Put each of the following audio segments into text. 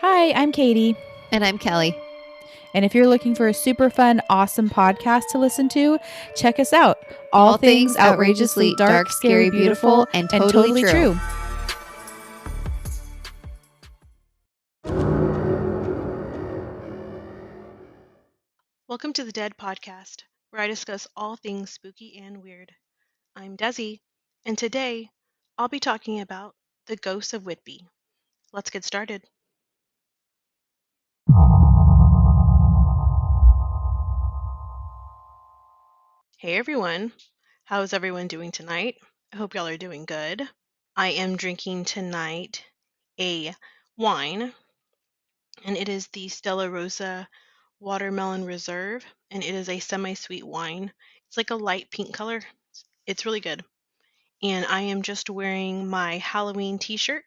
Hi, I'm Katie. And I'm Kelly. And if you're looking for a super fun, awesome podcast to listen to, check us out. All things outrageously dark, scary, beautiful, and totally true. Welcome to the D.E.A.D podcast, where I discuss all things spooky and weird. I'm Desi, and today I'll be talking about the Ghosts of Whitby. Let's get started. Hey everyone, how's everyone doing tonight? I hope y'all are doing good. I am drinking tonight a wine, and it is the Stella Rosa Watermelon Reserve, and it is a semi-sweet wine. It's like a light pink color. It's really good. And I am just wearing my Halloween t-shirt,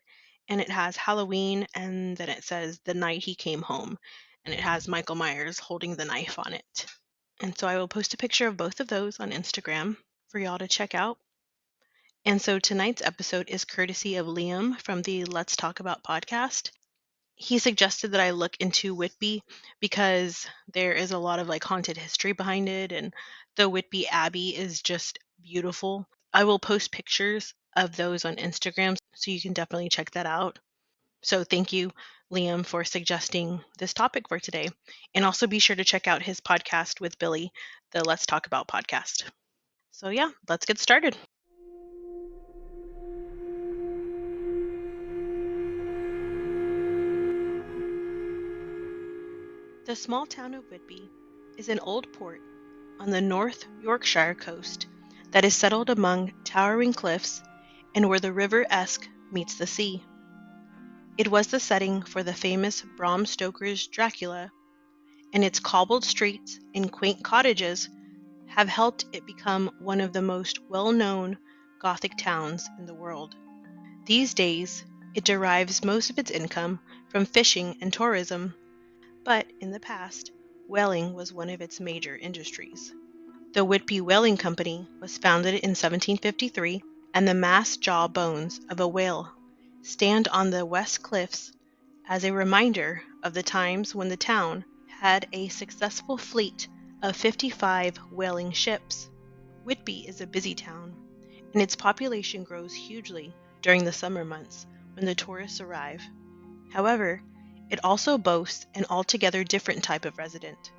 and it has Halloween and then it says the night he came home, and it has Michael Myers holding the knife on it. And so I will post a picture of both of those on Instagram for y'all to check out. And so tonight's episode is courtesy of Liam from the Let's Talk About podcast. He suggested that I look into Whitby because there is a lot of like haunted history behind it, and the Whitby Abbey is just beautiful. I will post pictures of those on Instagram, so you can definitely check that out. So thank you, Liam, for suggesting this topic for today. And also be sure to check out his podcast with Billy, the Let's Talk About podcast. So yeah, let's get started. The small town of Whitby is an old port on the North Yorkshire coast that is settled among towering cliffs and where the River Esk meets the sea. It was the setting for the famous Bram Stoker's Dracula, and its cobbled streets and quaint cottages have helped it become one of the most well-known Gothic towns in the world. These days, it derives most of its income from fishing and tourism, but in the past, whaling was one of its major industries. The Whitby Whaling Company was founded in 1753, and the mass jaw bones of a whale stand on the west cliffs as a reminder of the times when the town had a successful fleet of 55 whaling ships. Whitby is a busy town, and its population grows hugely during the summer months when the tourists arrive. However, it also boasts an altogether different type of resident.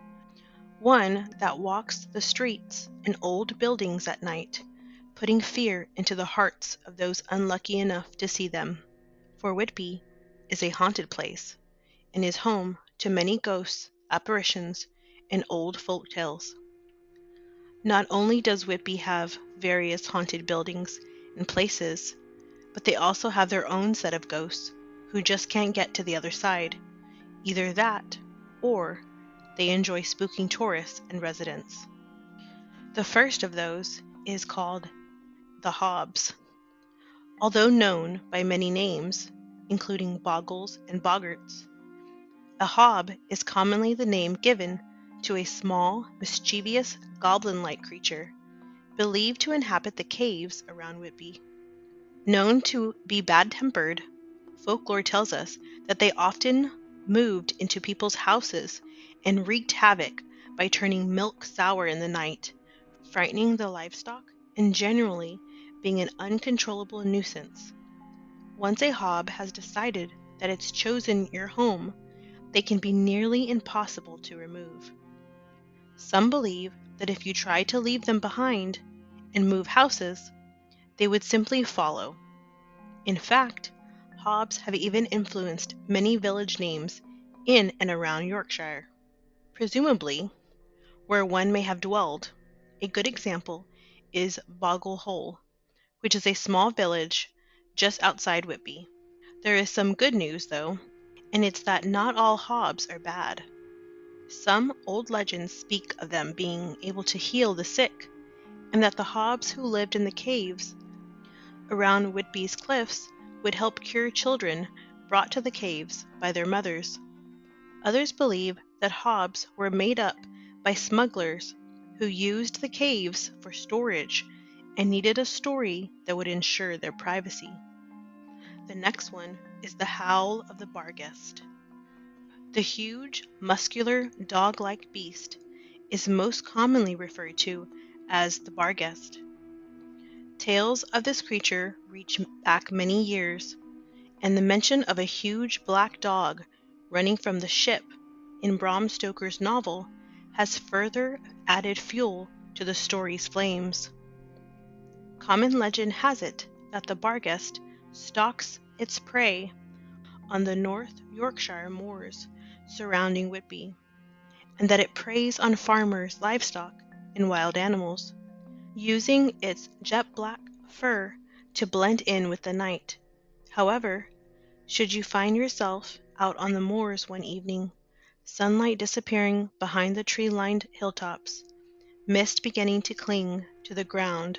One that walks the streets and old buildings at night, putting fear into the hearts of those unlucky enough to see them. For Whitby is a haunted place and is home to many ghosts, apparitions, and old folk tales. Not only does Whitby have various haunted buildings and places, but they also have their own set of ghosts who just can't get to the other side. Either that, or they enjoy spooking tourists and residents. The first of those is called the Hobbs. Although known by many names, including Boggles and Boggarts, a Hob is commonly the name given to a small, mischievous, goblin-like creature believed to inhabit the caves around Whitby. Known to be bad-tempered, folklore tells us that they often moved into people's houses and wreaked havoc by turning milk sour in the night, frightening the livestock, and generally being an uncontrollable nuisance. Once a Hob has decided that it's chosen your home, they can be nearly impossible to remove. Some believe that if you try to leave them behind and move houses, they would simply follow. In fact, Hobs have even influenced many village names in and around Yorkshire. Presumably, where one may have dwelled, a good example is Boggle Hole, which is a small village just outside Whitby. There is some good news, though, and it's that not all Hobs are bad. Some old legends speak of them being able to heal the sick, and that the Hobs who lived in the caves around Whitby's cliffs would help cure children brought to the caves by their mothers. Others believe that Hobs were made up by smugglers who used the caves for storage and needed a story that would ensure their privacy. The next one is the Howl of the Barghest. The huge, muscular, dog-like beast is most commonly referred to as the Barghest. Tales of this creature reach back many years, and the mention of a huge black dog running from the ship in Bram Stoker's novel has further added fuel to the story's flames. Common legend has it that the Barghest stalks its prey on the North Yorkshire moors surrounding Whitby, and that it preys on farmers' livestock and wild animals, using its jet black fur to blend in with the night. However, should you find yourself out on the moors one evening, sunlight disappearing behind the tree-lined hilltops, mist beginning to cling to the ground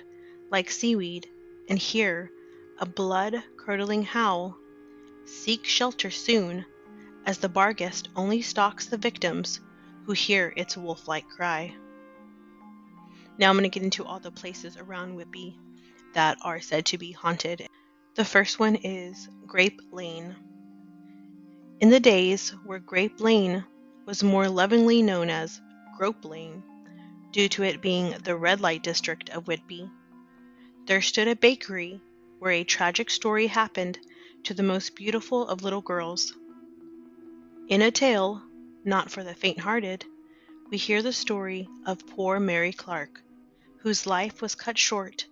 like seaweed, and hear a blood-curdling howl, seek shelter soon, as the Barghest only stalks the victims who hear its wolf-like cry. Now I'm going to get into all the places around Whitby that are said to be haunted. The first one is Grape Lane. In the days where Grape Lane was more lovingly known as Grope Lane, due to it being the red light district of Whitby, there stood a bakery where a tragic story happened to the most beautiful of little girls. In a tale, not for the faint-hearted, we hear the story of poor Mary Clark, whose life was cut short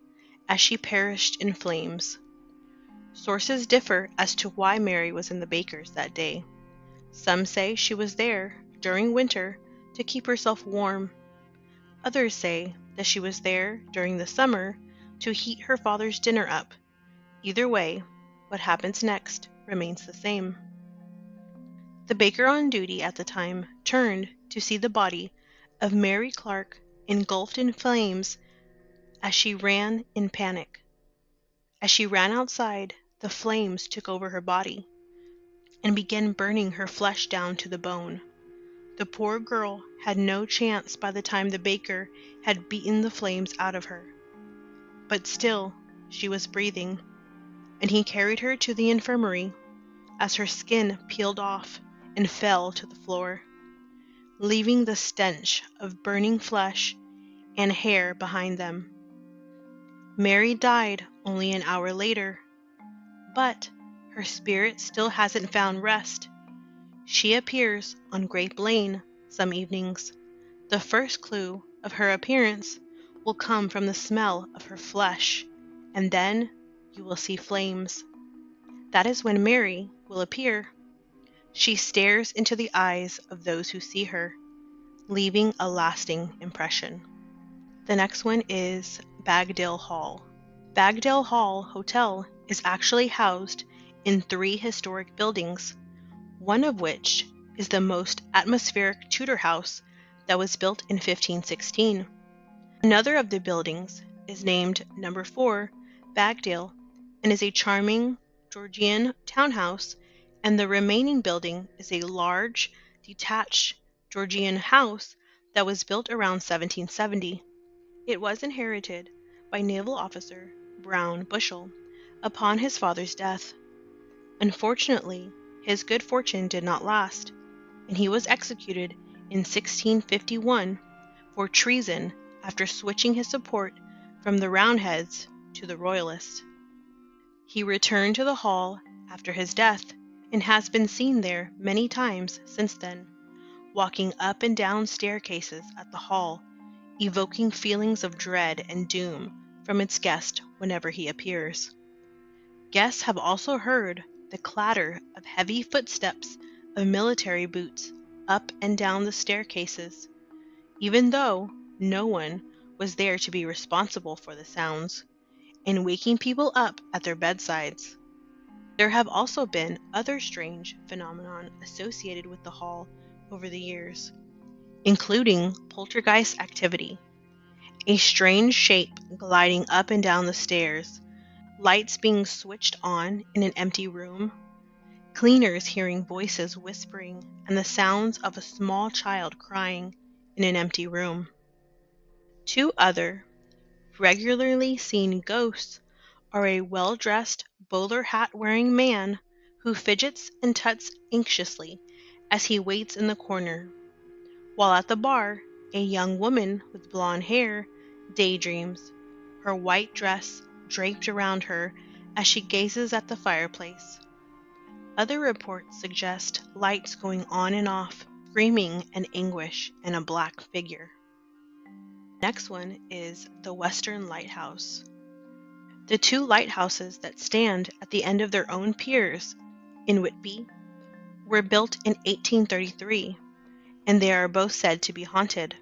as she perished in flames. Sources differ as to why Mary was in the baker's that day. Some say she was there during winter to keep herself warm. Others say that she was there during the summer to heat her father's dinner up. Either way, what happens next remains the same. The baker on duty at the time turned to see the body of Mary Clark engulfed in flames as she ran in panic. As she ran outside, the flames took over her body and began burning her flesh down to the bone. The poor girl had no chance by the time the baker had beaten the flames out of her. But still, she was breathing, and he carried her to the infirmary as her skin peeled off and fell to the floor, leaving the stench of burning flesh and hair behind them. Mary died only an hour later, but her spirit still hasn't found rest. She appears on Grape Lane some evenings. The first clue of her appearance will come from the smell of her flesh, and then you will see flames. That is when Mary will appear. She stares into the eyes of those who see her, leaving a lasting impression. The next one is Bagdale Hall. Bagdale Hall Hotel is actually housed in 3 historic buildings, one of which is the most atmospheric Tudor house that was built in 1516. Another of the buildings is named Number 4 Bagdale and is a charming Georgian townhouse, and the remaining building is a large, detached Georgian house that was built around 1770. It was inherited by naval officer Brown Bushell upon his father's death. Unfortunately, his good fortune did not last, and he was executed in 1651 for treason after switching his support from the Roundheads to the Royalists. He returned to the hall after his death and has been seen there many times since then, walking up and down staircases at the hall, evoking feelings of dread and doom from its guest whenever he appears. Guests have also heard the clatter of heavy footsteps of military boots up and down the staircases, even though no one was there to be responsible for the sounds, and waking people up at their bedsides. There have also been other strange phenomena associated with the hall over the years, including poltergeist activity, a strange shape gliding up and down the stairs, lights being switched on in an empty room, cleaners hearing voices whispering, and the sounds of a small child crying in an empty room. 2 other regularly seen ghosts are a well-dressed bowler hat-wearing man who fidgets and tuts anxiously as he waits in the corner, while at the bar, a young woman with blonde hair daydreams, her white dress draped around her as she gazes at the fireplace. Other reports suggest lights going on and off, screaming in anguish, and a black figure. Next one is the Western Lighthouse. The two lighthouses that stand at the end of their own piers in Whitby were built in 1833, and they are both said to be haunted.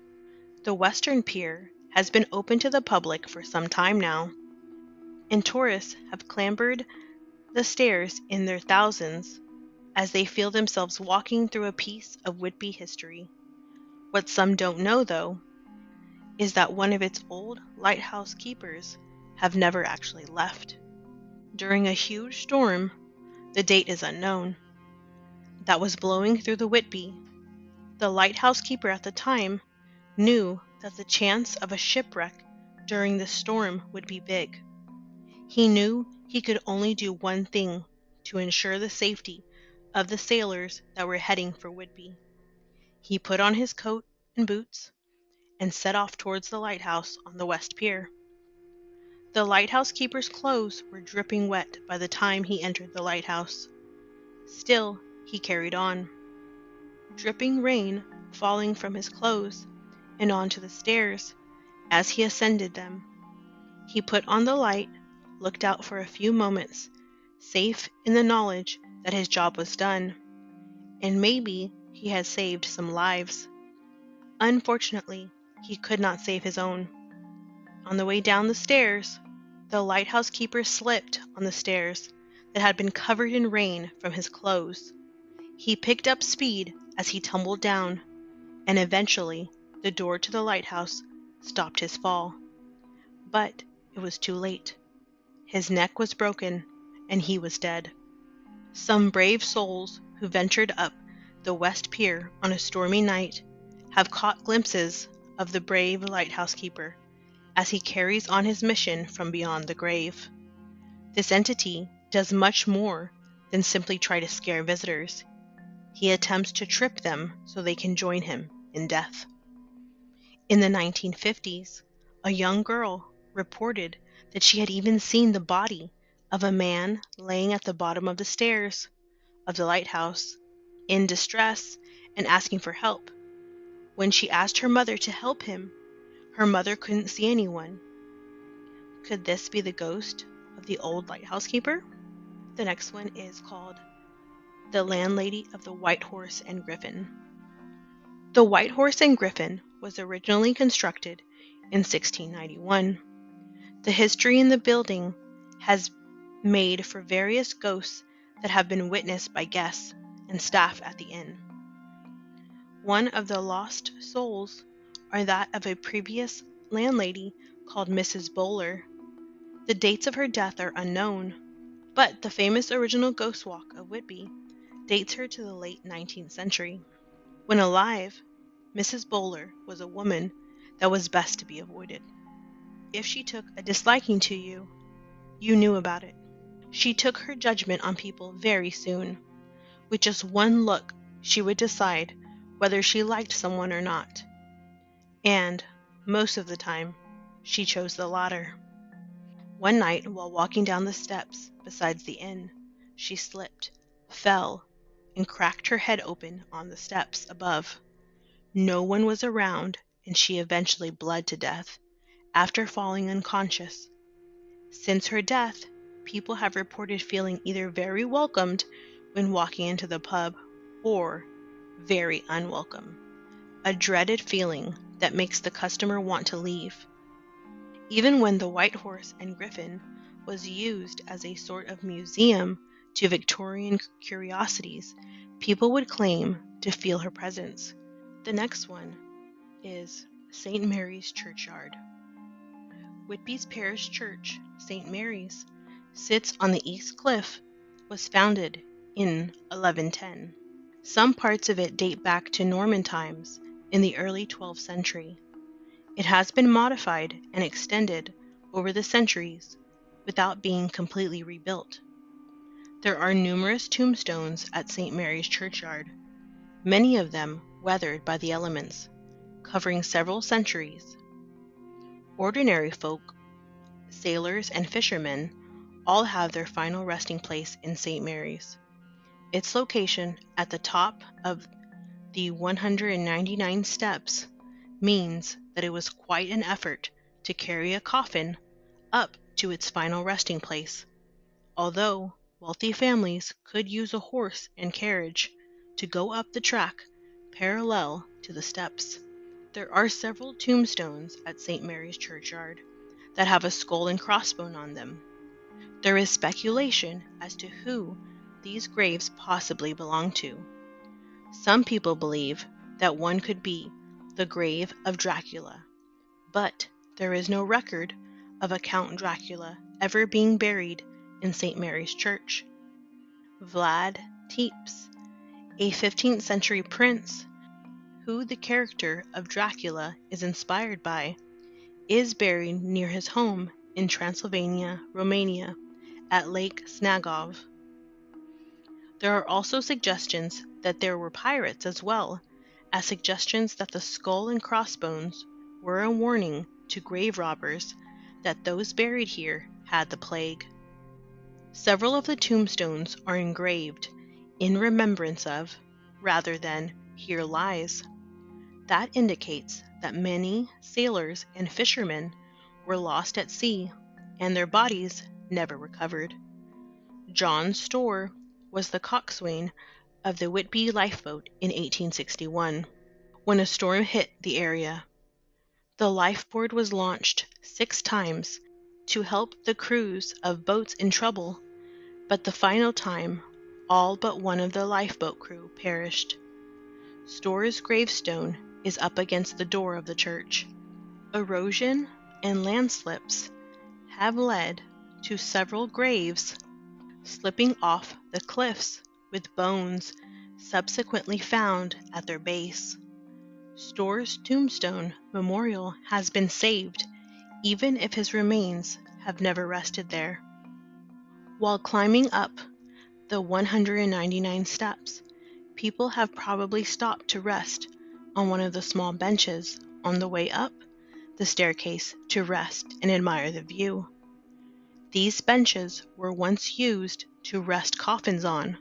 The Western Pier has been open to the public for some time now, and tourists have clambered the stairs in their thousands as they feel themselves walking through a piece of Whitby history. What some don't know, though, is that one of its old lighthouse keepers have never actually left. During a huge storm, the date is unknown, that was blowing through the Whitby, the lighthouse keeper at the time knew that the chance of a shipwreck during the storm would be big. He knew he could only do one thing to ensure the safety of the sailors that were heading for Whitby. He put on his coat and boots and set off towards the lighthouse on the West Pier. The lighthouse keeper's clothes were dripping wet by the time he entered the lighthouse. Still, he carried on. Dripping rain falling from his clothes and onto the stairs as he ascended them. He put on the light, looked out for a few moments, safe in the knowledge that his job was done, and maybe he had saved some lives. Unfortunately, he could not save his own. On the way down the stairs, the lighthouse keeper slipped on the stairs that had been covered in rain from his clothes. He picked up speed as he tumbled down, and eventually the door to the lighthouse stopped his fall. But it was too late. His neck was broken, and he was dead. Some brave souls who ventured up the West Pier on a stormy night have caught glimpses of the brave lighthouse keeper as he carries on his mission from beyond the grave. This entity does much more than simply try to scare visitors. He attempts to trip them so they can join him in death. In the 1950s, a young girl reported that she had even seen the body of a man laying at the bottom of the stairs of the lighthouse, in distress and asking for help. When she asked her mother to help him, her mother couldn't see anyone. Could this be the ghost of the old lighthouse keeper? The next one is called The Landlady of the White Horse and Griffin. The White Horse and Griffin was originally constructed in 1691. The history in the building has made for various ghosts that have been witnessed by guests and staff at the inn. One of the lost souls are that of a previous landlady called Mrs. Bowler. The dates of her death are unknown, but the famous original ghost walk of Whitby dates her to the late 19th century. When alive, Mrs. Bowler was a woman that was best to be avoided. If she took a disliking to you, you knew about it. She took her judgment on people very soon. With just one look, she would decide whether she liked someone or not. And, most of the time, she chose the latter. One night, while walking down the steps besides the inn, she slipped, fell, and cracked her head open on the steps above. No one was around, and she eventually bled to death after falling unconscious. Since her death, people have reported feeling either very welcomed when walking into the pub or very unwelcome, a dreaded feeling that makes the customer want to leave. Even when the White Horse and Griffin was used as a sort of museum to Victorian curiosities, people would claim to feel her presence. The next one is St. Mary's Churchyard. Whitby's parish church, St. Mary's, sits on the East Cliff, was founded in 1110. Some parts of it date back to Norman times in the early 12th century. It has been modified and extended over the centuries without being completely rebuilt. There are numerous tombstones at St. Mary's Churchyard. many of them weathered by the elements, covering several centuries. Ordinary folk, sailors, and fishermen all have their final resting place in St. Mary's. Its location at the top of the 199 steps means that it was quite an effort to carry a coffin up to its final resting place, although wealthy families could use a horse and carriage to go up the track parallel to the steps. There are several tombstones at St. Mary's Churchyard that have a skull and crossbone on them. There is speculation as to who these graves possibly belong to. Some people believe that one could be the grave of Dracula, but there is no record of a Count Dracula ever being buried in St. Mary's Church. Vlad Tepes, a 15th century prince who the character of Dracula is inspired by, is buried near his home in Transylvania, Romania, at Lake Snagov. There are also suggestions that there were pirates as well as suggestions that the skull and crossbones were a warning to grave robbers that those buried here had the plague. Several of the tombstones are engraved in remembrance of, rather than here lies. That indicates that many sailors and fishermen were lost at sea and their bodies never recovered. John Storr was the coxswain of the Whitby lifeboat in 1861 when a storm hit the area. The lifeboat was launched 6 times to help the crews of boats in trouble, but the final time, all but one of the lifeboat crew perished. Storr's gravestone is up against the door of the church. Erosion and landslips have led to several graves slipping off the cliffs with bones subsequently found at their base. Storr's tombstone memorial has been saved, even if his remains have never rested there. While climbing up the 199 steps, people have probably stopped to rest on one of the small benches on the way up the staircase to rest and admire the view. These benches were once used to rest coffins on.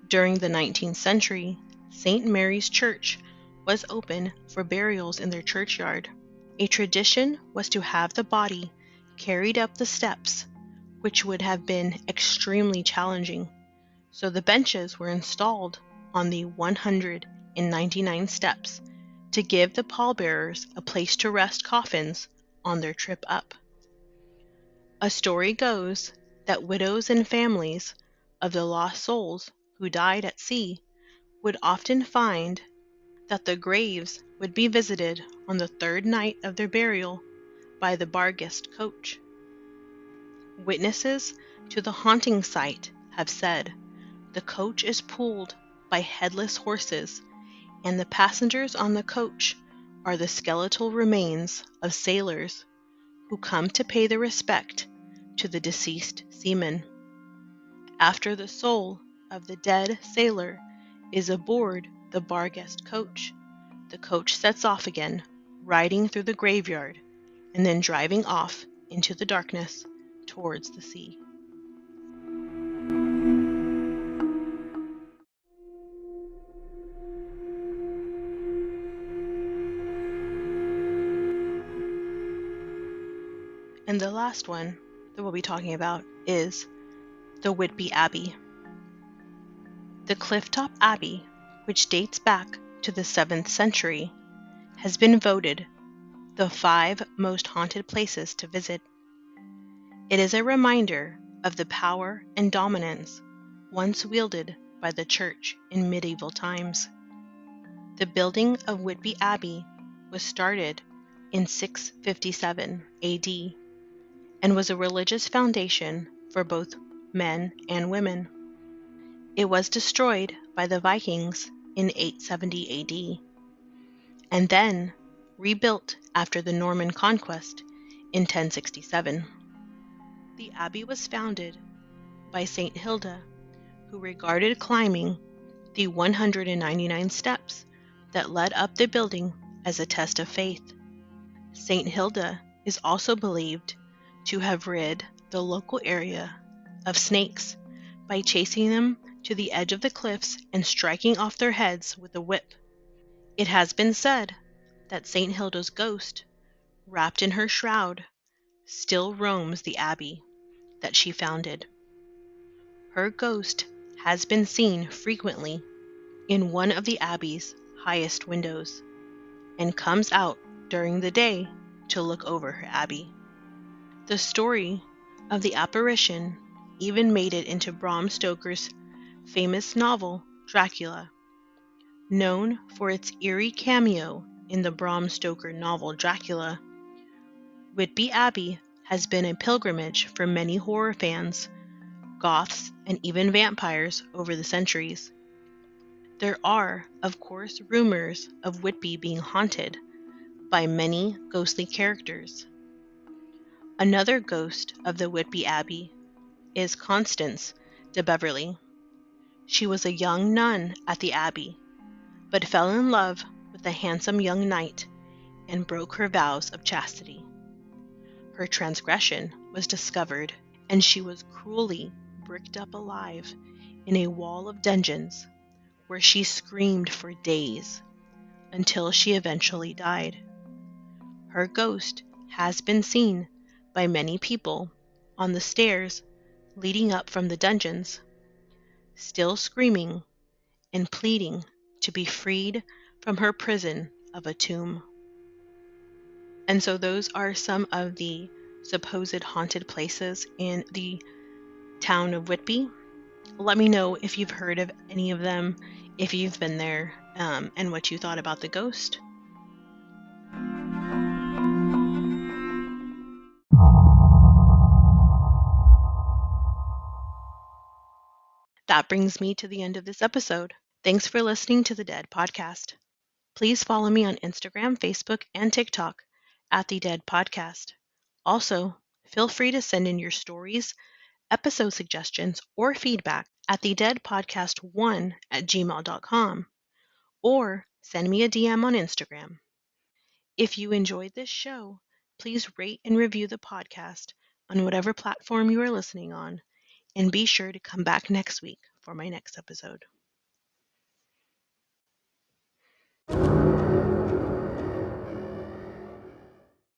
During the 19th century, St. Mary's Church was open for burials in their churchyard. A tradition was to have the body carried up the steps, which would have been extremely challenging, so the benches were installed on the 199 steps to give the pallbearers a place to rest coffins on their trip up. A story goes that widows and families of the lost souls who died at sea would often find that the graves would be visited on the 3rd night of their burial by the Barguest coach. Witnesses to the haunting site have said the coach is pulled by headless horses, and the passengers on the coach are the skeletal remains of sailors who come to pay their respect to the deceased seamen. After the soul of the dead sailor is aboard the Barguest coach, the coach sets off again, riding through the graveyard and then driving off into the darkness towards the sea. And the last one that we'll be talking about is the Whitby Abbey. The Clifftop Abbey, which dates back to the 7th century, has been voted the 5 most haunted places to visit. It is a reminder of the power and dominance once wielded by the church in medieval times. The building of Whitby Abbey was started in 657 AD and was a religious foundation for both men and women. It was destroyed by the Vikings in 870 AD, and then rebuilt after the Norman conquest in 1067. The abbey was founded by Saint Hilda, who regarded climbing the 199 steps that led up the building as a test of faith. St. Hilda is also believed to have rid the local area of snakes by chasing them to the edge of the cliffs and striking off their heads with a whip. It has been said that St. Hilda's ghost, wrapped in her shroud, still roams the abbey that she founded. Her ghost has been seen frequently in one of the abbey's highest windows and comes out during the day to look over her abbey. The story of the apparition even made it into Bram Stoker's famous novel Dracula. Known for its eerie cameo in the Bram Stoker novel Dracula, Whitby Abbey has been a pilgrimage for many horror fans, goths, and even vampires over the centuries. There are, of course, rumors of Whitby being haunted by many ghostly characters. Another ghost of the Whitby Abbey is Constance de Beverley. She was a young nun at the abbey, but fell in love with a handsome young knight and broke her vows of chastity. Her transgression was discovered, and she was cruelly bricked up alive in a wall of dungeons where she screamed for days until she eventually died. Her ghost has been seen by many people on the stairs leading up from the dungeons, still screaming and pleading to be freed from her prison of a tomb. And so those are some of the supposed haunted places in the town of Whitby. Let me know if you've heard of any of them, if you've been there, and what you thought about the ghost. That brings me to the end of this episode. Thanks for listening to the D.E.A.D podcast. Please follow me on Instagram, Facebook, and TikTok at the D.E.A.D podcast. Also, feel free to send in your stories, episode suggestions, or feedback at the deadpodcast1@gmail.com, or send me a DM on Instagram. If you enjoyed this show, please rate and review the podcast on whatever platform you are listening on, and be sure to come back next week for my next episode.